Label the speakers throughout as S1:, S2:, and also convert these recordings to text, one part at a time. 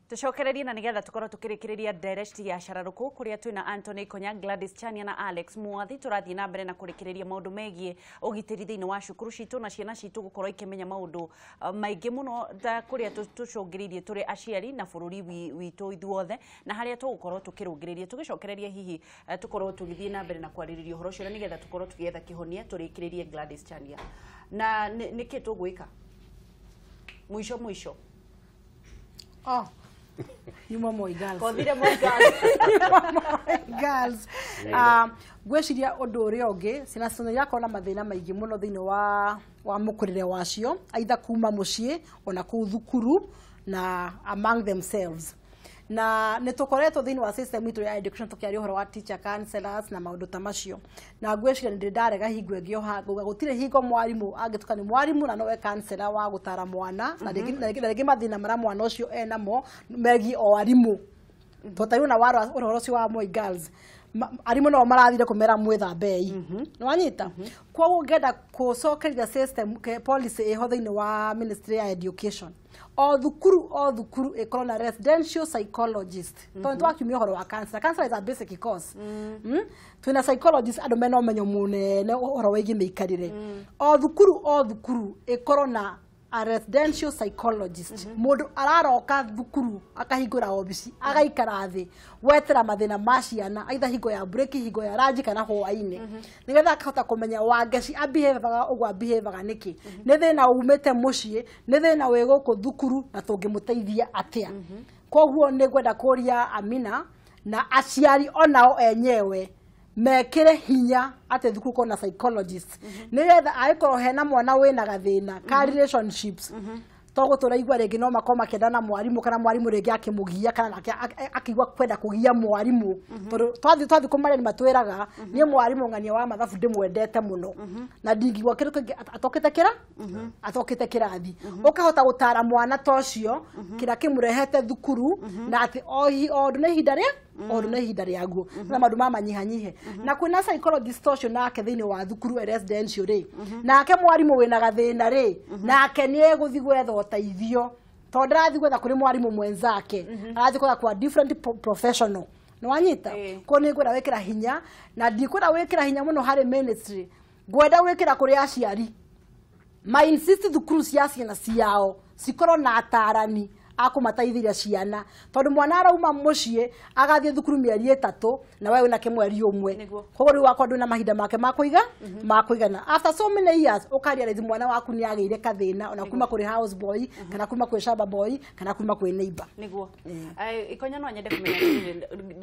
S1: Tucokererie na nigetha tukorwo tukirikiria direct ya Cararuku kuria twina Anthony Konya, Gladys Chania na Alex Muathi. Turathie na mbere na kurikiria maundu megie ugitiri thiini wa cukuru citu na ciana citu gukorwo ikimenya maundu maingi muno ta kuria tucungiririe turi aciari na bururi witu ithuothe na haria tugukorwo tukirungiririe tugicokereria hihi tukorwo tugithie na mbere na kwaririria uhoro ucio nigetha tukorwo tugietha kihonia turikiririe Gladys Chania na niki tugwika mwisho
S2: You more girls.
S1: Kodire more
S2: Girls. Gweciria undu uria ungi ciana ciothe irakorwo na mathina maingi muno thiini wa mukurire wacio aitha kuma mucii ona kuu thukuru na among themselves. Na nitukoretwo thiini wa system itu ya education tukiaria uhoro wa teacher counselors na maundu ta macio na gweciria ndi ndarega hingo ngio hangu gutire hingo mwarimu angituka ni mwarimu na nowe counselor wa gutara mwana na rigi mathina mara mwana ucio enamo megi o arimu totayuna waro uhoro ucio wa moi girls arimu no marathire kumera mwitha bei no anyita kwa ungenda kucokeria system policy iho thiini wa ministry ya education o thukuru ikorwo na residential psychologist tondu twakiumia uhoro wa cancer is a basic course twina psychologist andu mena umenyo munene uhoro wigi miikarire o thukuru ikorwo na a residential psychologist mundu araroka thukuru akahingura office agaikara thi wetera mathina ma ciana aitha hingo ya break hingo ya ranji kana hwaini nigetha akahota kumenya wangeci abehavior ugwa behavior niki ni thina umete mucii ni thina wi guku thukuru na tungimuteithia atia koguo ni gwenda kuria Amina na aciari onao enyewe mekire hinya ate thukuru kona psychologist nigetha aikorwo hena mwana wina gathina ka relationships togo turaigwa rigi no makoma kenda na mwarimu kana mwarimu rigi akimugia kana akigwa kwenda kugia mwarimu twathi kumare ni matwiraga ni mwarimu ngania wa mathabu ndimwendete muno na ndingigwa kindu atokite kirathi ukahota gutara mwana tocio kira kimurehete thukuru na ati o ndune ihinda riaguo na maundu mamanyihanyihe na kwina psychologist tocio nake thiini wa thukuru residential ri nake mwarimu wina gathina ri nake ni eguthi gwetha uteithio tondu arathi gwetha kuri mwarimu mwenzake arathi kwa different professional no wanyita ko ni gwetha wikira hinya na ndikwenda wikira hinya muno hari ministry gwenda wikira kuri aciari ma insist thukuru cia ciana ciao cikorwo na atarani akumateithia ciana tondu mwana arauma mucii agathie thukuru mieri 3 na wewe na kimweri umwe koguo ri wakwa nduna mahinda make makuigana after so many years ukaria rezi mwana waku ni ageire kathina ona kuma kuri house boy kana kuma kuri shamba boy kana kuma kuri neighbor
S1: niguo ikonya no nyende kumenya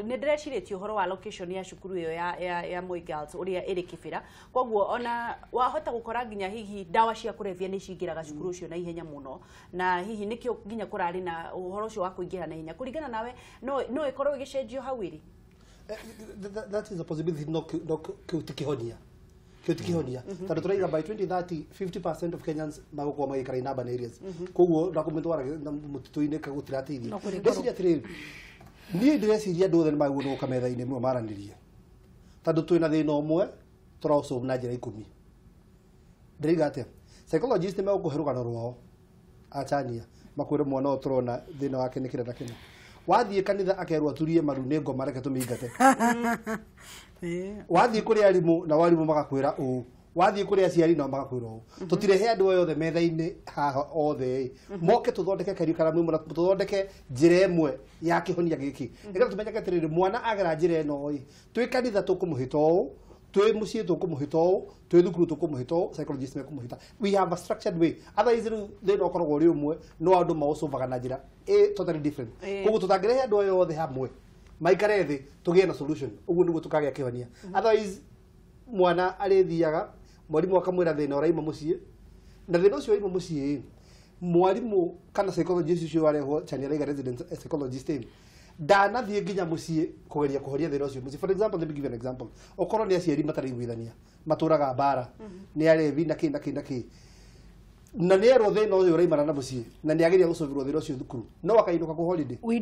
S1: ni ndireciretie uhoro wa location ya cukuru iyo ya Moi Girls uria iri Kibira koguo ona wahota gukora nginya hihi dawa cia kurevia ni cingiraga cukuru ucio na ihenya muno na hihi nikio nginya kurari na uhoro ucio wa kuingira na hinya kuringana nawe no ikorwo igicenjio hawiri
S3: that is a possibility no kihonia tondu turaiga by 2030 50% of Kenyans magukwa magikara in urban areas koguo ndakumutwara mutituine kagutirateithia ndeciria atiriri ni ndireciria ndu othe ni magunuka metha-ini mwe maranirie tondu twina thina umwe turasolve na njira 10 ndiriga atia psychologist ni megukuhe rugano rwao achania makwire mwana uturona thina wake ni kirenda kina wathie kanitha akerwa turie maru ni ngoma reke tumingate wathie kuri arimu na warimu magakwira wathie kuri aciari na magakwira tutirehe andu yothe metha-ini haha othe moke tuthondeke karikara mwe tuthondeke njira imwe ya kihonia giki nigetha tumenyeke atiriri mwana agera njira ino twi kanitha tukumuhito twe mucie tukumuhito twe thukuru tukumuhito psychologist mekumuhita we have a structured way otherwise they no korwo ri umwe no andu maucuvaga na njira totally different koguo tutangirehe andu yothe hamwe maikare thi tugie na solution uguo niguo tukagea kihonia otherwise mwana arithiaga mwarimu akamwira thina uraima mucie na thina ucio uraima mucie mwarimu kana psychologist ucio wareho Chania Rega resident psychologist dana thie nginya mucie kugeria kuhoria thina ucio mucie for example let me give you an example okorwo ni aciari mataraiguithania maturaga bara ni arevi na ki na ni ero thina ucio uraimana na mucie na ni ageria gucovirwo thina ucio thukuru no akainuka ku holiday
S2: we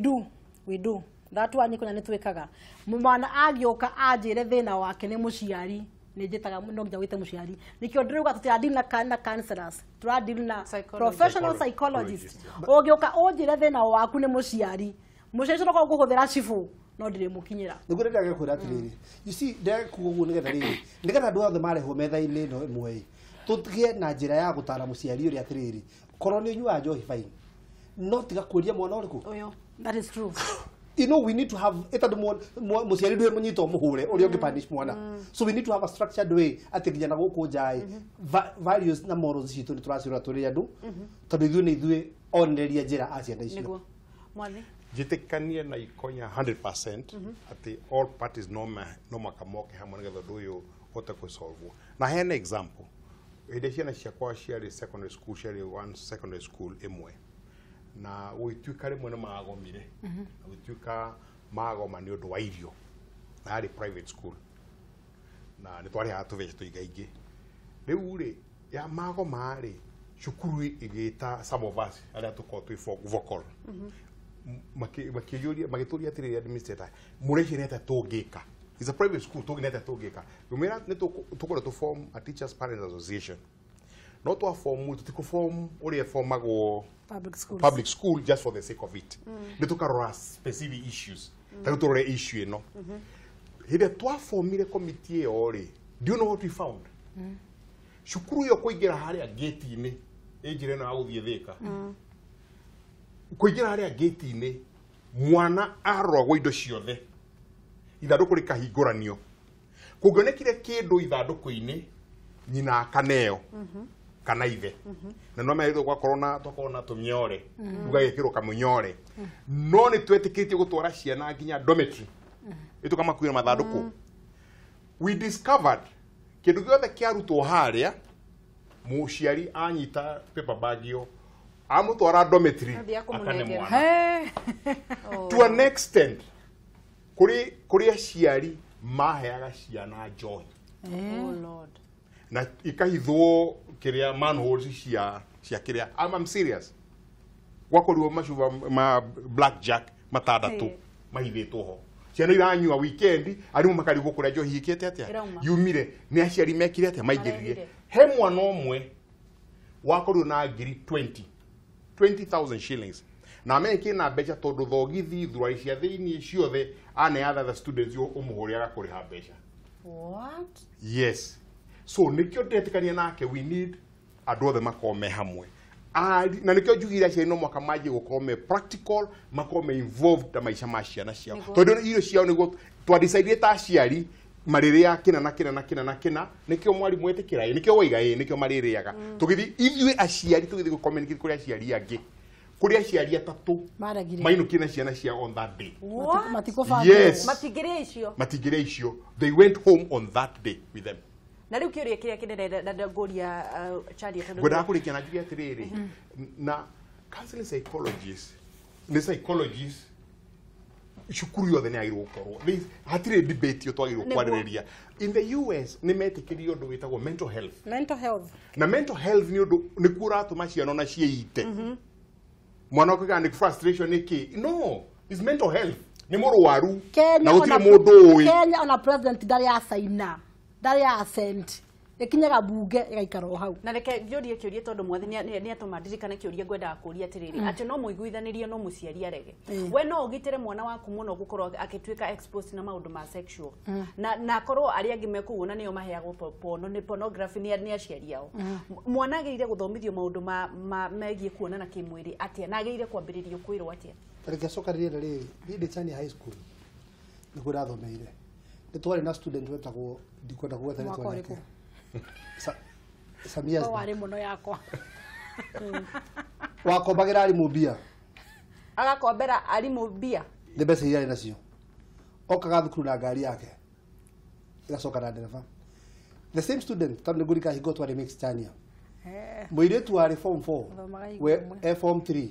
S2: do that one kuna nitwikaga mwana agioka ajire thina wake ni muciari nä njä taga no nginya wä te må ciari nä kä o ndä rä uga tå tiradeal na counselors tũradeal na professional psychologist å ngä å ka å njä re thä na waku nä må ciari må ciari å gå hå thä ra cibå no ndä rä må kinyä ra
S3: nä guo ndä ragä kwä ra atä rä rä you see ndekuga å guo nä getha rä rä nä getha andå othe marehwo metha-inä no ĩmwe tå gä na njä ra ya gå tara må ciari å rä a atä rä rä korwo nä å nyuaga njohi fain no tiga kå ria mwana å rä kå
S2: that is true
S3: you know we need to have etandå må ciari ndå må må hå re å rä a å ngä punish mwana so we need to have a structured way atä nginya na gå kå njaä values na morals citå nä tå racirora tå rä andå tondå ithuä nä ithuä onereria njä ra a ciana icio
S4: jitikanie na ikonya 100% ati all parties no makamoke hamwe nä getha ndå å yå hote kå solve na hena example ĩndĩ ciana ciakwa ciarĩ secondary school ciarĩ one secondary school ĩmwe na gũgĩtuĩka rĩmwe nĩ magomire na gũgĩtuĩka magoma nĩ ũndũ wa irio na yarĩ private school na nĩ twarĩhaga tũbeca tũingaingĩ rĩu rĩ ya magoma rĩ cukuru ĩgĩta some of us arĩa tũkoragwo twĩ vocal magĩtũria atĩrĩrĩ administrator mũreciria atĩa tũngĩka. It's a private school tũgĩnete tũngĩka umĩra nĩ tũkorwo tũ form a teachers parents association no twa form tũtikũ form ũrĩa formagwo public school just for the sake of it nĩ tũkarora specific issues ta tũrore issue ĩno hĩndĩ twa formire committee ĩyo rĩ do you know what we found cukuru ĩyo kũingĩra harĩa gate-inĩ ĩnjĩra ĩno ya gũthiĩ Thĩka kũingĩra harĩa gate-inĩ mwana aroragwo indo ciothe ithandũkũ rĩkahingũranio kũngĩonekire kĩndũ ithandũkũ-inĩ nyina akaneo kana ithe na no merĩtwo gwakorwo na tũmĩore tũgagĩkĩrwo kamũnyore no nĩ twetĩkĩtie gũtwara ciana nginya dormitory ĩtũkamakuĩra mathandũkũ we discovered kĩndũ gĩothe kĩarutwo harĩa mũciari anyita paper bag ĩyo amũtwara dormitory akane mwana to an extent kuri aciari maheaga ciana njohi
S1: oh lord
S4: na ikahithwo kiria manholes cia kiria I'm serious wakorirwo macuba ma blackjack matandatu mahithĩtwo ho ciana iranyua weekend arimu makarigwo kuria njohi ikĩte atĩa yumire nĩ aciari mekire atĩa maingĩrire he mwana ũmwe wakorirwo na ngiri 20,000 shillings na meke na mbeca tondu thogithi thurari cia thĩinĩ ciothe aneatha the students ũmũhũrĩaga kũrĩha mbeca
S2: what
S4: yes so nikio ndetĩkania nake we need andũ othe makorwo me hamwe na nikio njugire aciari no mwaka manjie gũkorwo me practical makorwo me involved na maica ma ciana ciao tondu irio ciao nĩguo twadecide ta aciari marĩrĩa kĩna nikio mwarimu etĩkĩra nikio waiga nikio marĩrĩaga tũgĩthi ithuĩ aciari tũgĩthi gũcommunicate kũrĩ aciari angĩ kuri aciari atatu mainukire ciana cia on that day yes matigire icio they went home on that day with them
S1: na riu kiuria kiria kinene na ngoria chari tondu
S4: gwenda kurikia na njuria atiriri na counseling psychologist ni psychologist cukuru yothe nĩ agĩrĩirwo gũkorwo hatirĩ debate yo twagĩrĩirwo kwarĩrĩria in the US nĩ metĩkĩrie ũndũ wĩtagwo mental health na mental health nĩ ũndũ nĩkuo ũratũma ciana na ciĩite mwana wako kana frustration niki no is mental health ni mũrwaru na gũtirĩ mũndũ ũĩ
S2: Kenya ona president ndari asaina ndari ascent ikinyaga bunge igaikara hau
S1: na reke njurie kiurie tondu mwathi ni atuma ndirikane kiurie ngwenda kuria atiriri ati no muiguithanirie no muciari arege we no ugitire mwana waku muno gukorwo akituika exposed na maundu ma sexual na korwo ari angi mekuona niyo maheagwo pono ni pornography ni aciari yao mwana ageire guthomithio maundu ma megie kuona na kimwiri atia na ageire kwambiririo kwirwo atia
S3: reke sokari riri ndi chani high school niguo rathomeire ni twari na student wetagwo ndikwenda kuweta ni twari Samia
S2: wari muno yakwa
S3: wakombagira ari mubia
S1: agakombera ari mubia
S3: nĩ mbeca iria nacio okaga thukuru na ngari yake igacoka na ndereba the same student tam nĩgũrika hingo twari mix Chania mũirĩtu warĩ form 4 we form 3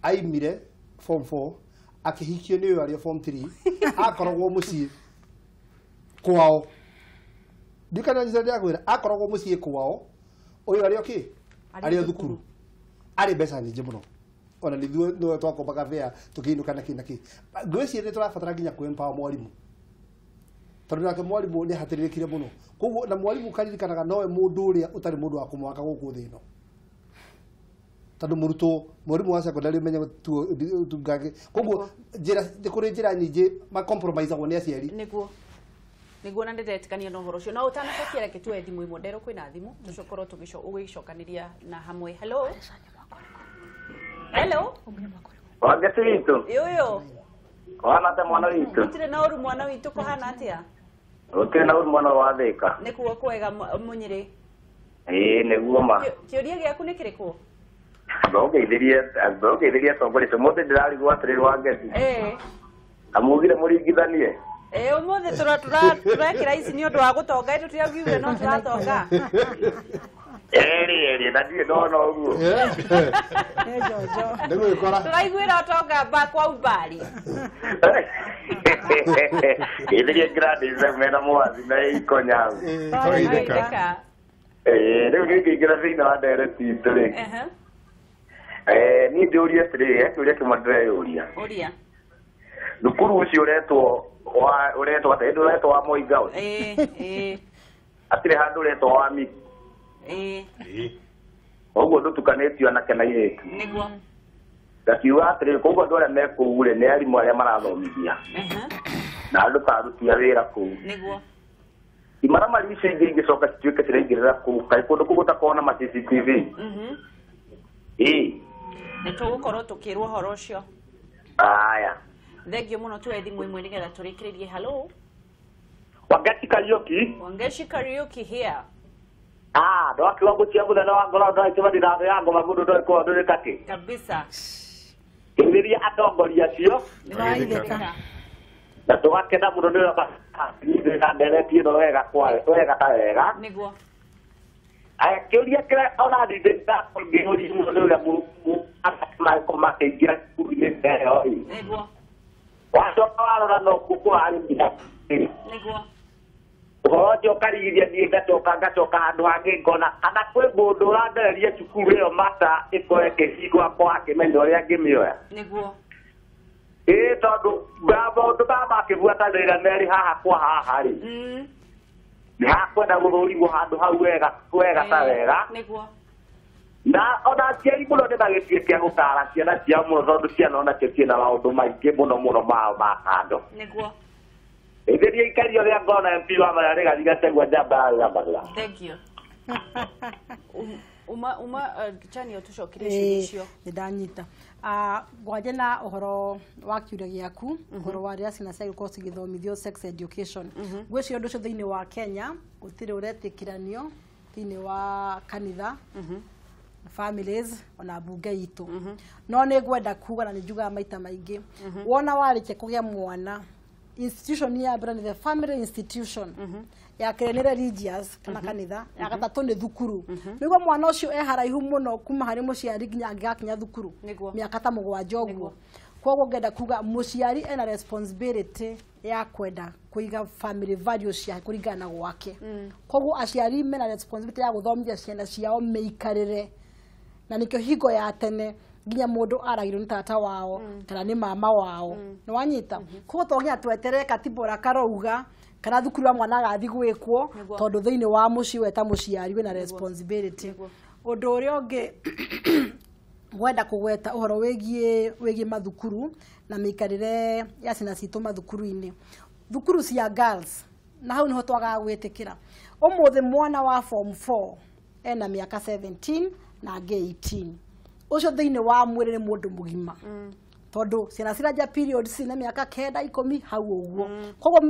S3: aimire form 4 akĩhikio nĩ ũyũ arĩ form 3 akoragwo mũciĩ kwao ndikana njĩra ya kwĩra akoragwo mũciĩ kwao ũyũ arĩ oki arĩ thukuru arĩ mbeca nyingĩ mũno ona nĩthuĩ no twakombaga fare tũkĩinũka na kĩ ngwĩciria nĩ tũrabatara nginya kwĩmpower mwarimũ tondu nake mwalimu ni hatiririkire muno koguo na mwalimu karirikanaga nowe mundu uria utari mundu wa kumwaka guku thino tondu muruto mwalimu wa secondary menye tu ngage koguo kuri njira nyingi ma compromise agwo ni aciari
S1: niguo na ndetetikania no horo cio no utana kokiera kitwe thimu imwe ndero kwina thimu tucokoro ugicokaniria na hamwe hello
S5: wagati witu
S1: yoyo
S5: wana ta mwana witu
S1: utire na uru mwana witu ko hana atia
S5: utire na uru mwana wa thika
S1: nikuo kwega munyiri
S5: niguo ma
S1: kioria giaku ni kiriko
S5: Ngeithirie tongori tumuthi ndirarigwo atiri wangeti amugire muringithanie
S1: umuthi turekira ici ni undu wa gutonga itu tiagiuge no turatonga
S5: eri na ndiye ndona uguo
S1: jojo turaiguira utonga ba kwa ubari
S5: ithirie gradi mena mwathi na ikonyagu riu ngiingira thiini wa ndereti itu ri ni ndiuria atiri turia kimwe ndireyuria thukuru ucio uretwo atĩ ndũretwo wa Moigao atirĩ handũ ũretwo wa Miki ũguo ndũtukanĩtio anake na airĩtu ngakiuga atĩrĩ koguo andũ arĩa me kũu rĩ nĩ arimũ arĩa marathomithia na andũ ta aruti a wĩra kũu imaramari icio ingĩ ingĩcoka cituĩke ciraingĩrĩra kũu kaĩ kũndũ kũu gũtakorwo na ma CCTV
S1: nĩ tũgũkorwo tũkĩrwo ũhoro ũcio
S5: aya
S1: thengio muno tuwe thimu imwe nigetha turikiririe hello
S5: Wangeshi
S1: karaoke here
S5: ndo akiwa gucia muthenya wa ngoro ndo ikiwa ndirathio ya ngoma mundu ndo iko ndo kati
S1: kabisa
S5: kiriria atongoria cio na tugakena mundu ndo ba ni na nderetie ndo wega ta wega
S1: niguo
S5: kiuria kira ona ndita ngihuri mundu ndo mu akama koma keingira kuine ndio
S1: niguo
S5: wacoka warora no kukuharithia
S1: niguo
S5: ũhoro ũkarigithia niĩ ngacoka handũ hangĩ ngona kana kwĩ mũndũ ũrandereria cukuru ĩyo mata ĩkorwo ĩkĩhingwo akorwo akĩmenya ũrĩa ngĩmĩoya
S1: niguo
S5: tondũ maũndũ maya makĩbuatanĩrĩra merĩ haha kwa haha rĩ nĩ hakwenda gũthũrimwo handũ hau wega ta wega
S1: niguo
S5: na ona aciari mũno nĩ magĩtuĩke gĩa gũtara ciana ciao mũno tondũ ciana onacio ciĩna maũndũ maingĩ mũno mao ma kando
S1: niguo
S5: ithiria ikario rĩa ngona MP wa Mararĩ Gathigategua njamba ya Magla
S1: thank you chani utucokirie icio
S2: ndanyita gwaje na uhoro wa kiuria giaku uhoro wa ria cina cia course githomithio sex education gwĩcio ũndũ ũcio thĩinĩ wa Kenya gũtirĩ ũretĩkĩranio thĩinĩ wa kanitha families ona bunge itu no nĩ ngwenda kuga na nĩnjugaga maita maingĩ wona warĩkia kũgĩa mwana institution ya brand the family institution ya kene religious kana kanitha ya gatatũ nĩ thukuru nĩguo mwana ũcio haraihu mũno kuma harĩ mũciari nginya angĩgakinya thukuru mĩaka ta 7 ũguo koguo ngenda kuga mũciari ena responsibility ya kwenda kuiga family values ya kũringana gwake koguo aciari mena responsibility ya gũthomithia ciana ciao mĩikarĩre na nikio higo ya tene nginya mundu aragirwo ni tata wao kana ni mama wao ni wanyita koguo tonginya tweterere katiba ra karouga kana thukuru wa mwana gathi gwikwo tondu thiini wa muci weta muciari wina responsibility undu uria ungi gwenda kugweta uhoro wigie mathukuru na mikarire ya cina citu mathukuru-ini thukuru cia girls na hau niho twaga gwitikira umuthi mwana wa form 4 ena miaka 17 na 18 ucio thiini wa mwiri ni mundu mugima tondu ciana ciranja period cina miaka 9 10 hau uguo koguo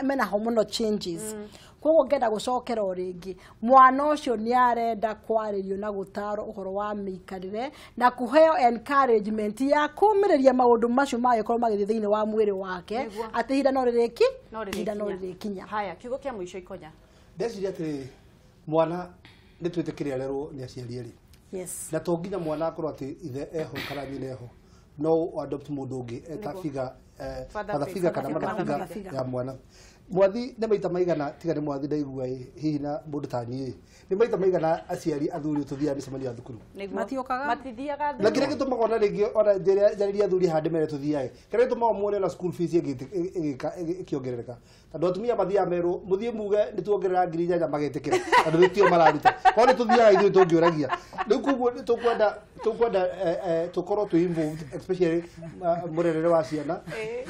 S2: mena hormonal changes koguo ngenda gucokera ringi mwana ucio ni arenda kwaririo na gutaro uhoro wa miikarire na kuheo encouragement ya kumiriria maundu macio magikorwo magithii thiini wa mwiri wake ati hinda no ririkinya
S1: haya kiugo kia mwisho ikonya
S3: ndeciria ati mwana ni twitikirirerwo ni aciari eri
S2: yes
S3: na to nginya mwana akorwo ati ithe eho kana nyina eho no adopt mundu ungi eta figa father figure kana mother figure ya mwana mwathi nä maita maigana tiga nä mwathi ndaigua hihi na må ndå tani nä maita maigana aciari athuri tå thiaga mä cemanio ya thukuru na kä rä gä tå maga ona rä ngä ona njariria athuri handä mere tå thiage kä rä gä tå maga muone na school fees ä kä ongerereka tondå atumia mathiaga merwo må thiä muge nä tuongerera 8,000 magetä kä ra tondå nä tio mararuta korwo nä tå thiaga ithuä tå ngä å ragia rä u koguo tå kwenda tå korwo twä involved especially må rerere wa ciana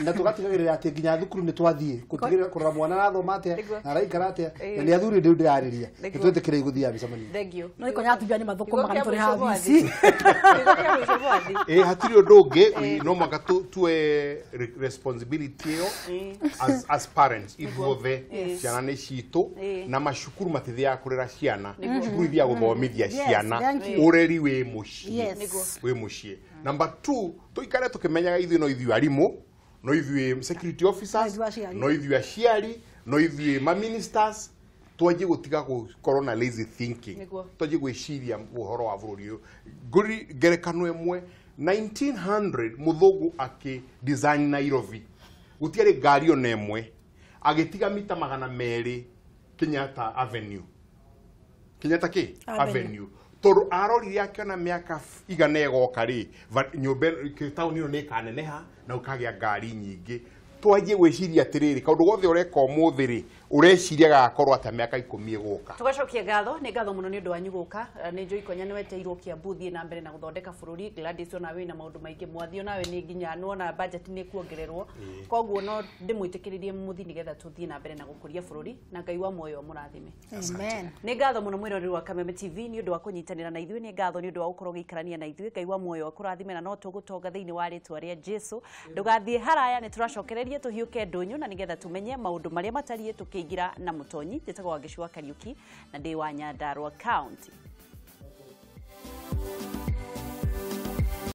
S3: na tå gatigagä rä ra atä nginya thukuru nä twathiä gå tigä rä ra kå rora mwana arathoma atä na araikara atä na nä athuri ndä u ndä rarä ria nä twä tä kä ra igå thiaga mä cemanio
S2: no ikonya atumia nä mathå kå maga nä tå rä haha bici
S4: hatirä å ndå å ngä no mwaka tue responsibility ä yo as parents ithuothe ciana nä citå na macukuru matithiaga kå rä ra ciana cukuru ithiaga gå thomithia ciana å reri wä må ciä number 2 tå ikare tå kä menyaga ithuä no ithuä arimå no ithuä security officers no ithuä aciari no ithuä maministers twanjie gå tiga gå korwo na lazy thinking twanjie gwä ciria å horo wa bå rå ri å ngå ngerekano ĩmwe 1900 må thångå akä design Nairobi gå tiarä ngari ona ĩmwe agä tiga mita 200 Kenyatta Avenue Kenyatta Avenue tondå arorire akiona mä aka igana ĩgoka rĩ nyũmba taũni ĩno nĩ ĩkaneneha na ũkagĩa ngari nyingĩ twanjie gwĩciria atĩrĩrĩ kaũndũ gothe ũreka ũmũthĩ rĩ ũreciria gagakorwo atĩ mĩaka 10 ĩgũka
S1: tugacokia ngatho nĩ ngatho mũno nĩ ũndũ wanyu gũka nĩ njũĩ Konya nĩ weteirwo Kiambu thiĩ na mbere na gũthondeka bũrũri Gladys ona wĩ na maũndũ maingĩ mwathi ona we nĩ nginya nuona budget nĩ kuongererwo koguo no ndĩmwĩtĩkĩrĩrie mũthi nĩgetha tũthiĩ na mbere na gũkũria bũrũri na Ngai wa muoyo mũrathime
S2: amen
S1: nĩ ngatho mũno mwĩroreri wa Kameme TV nĩ ũndũ wa kũnyitanĩra na ithuĩ nĩ ngatho nĩ ũndũ wa gũkorwo gĩikarania na ithuĩ Ngai wa muoyo akũrathime na no tũgũtonga thĩinĩ wa rĩtwa rĩa Jesũ ndũgathiĩ haraya nĩ tũracokereria tũhiũke ndũnyũ na nĩgetha tũmenye maũndũ marĩa matariĩ tũkĩingĩra na mũtonyi njĩtagwo Gĩcua Kariuki na ndĩ wa Nyandarua County.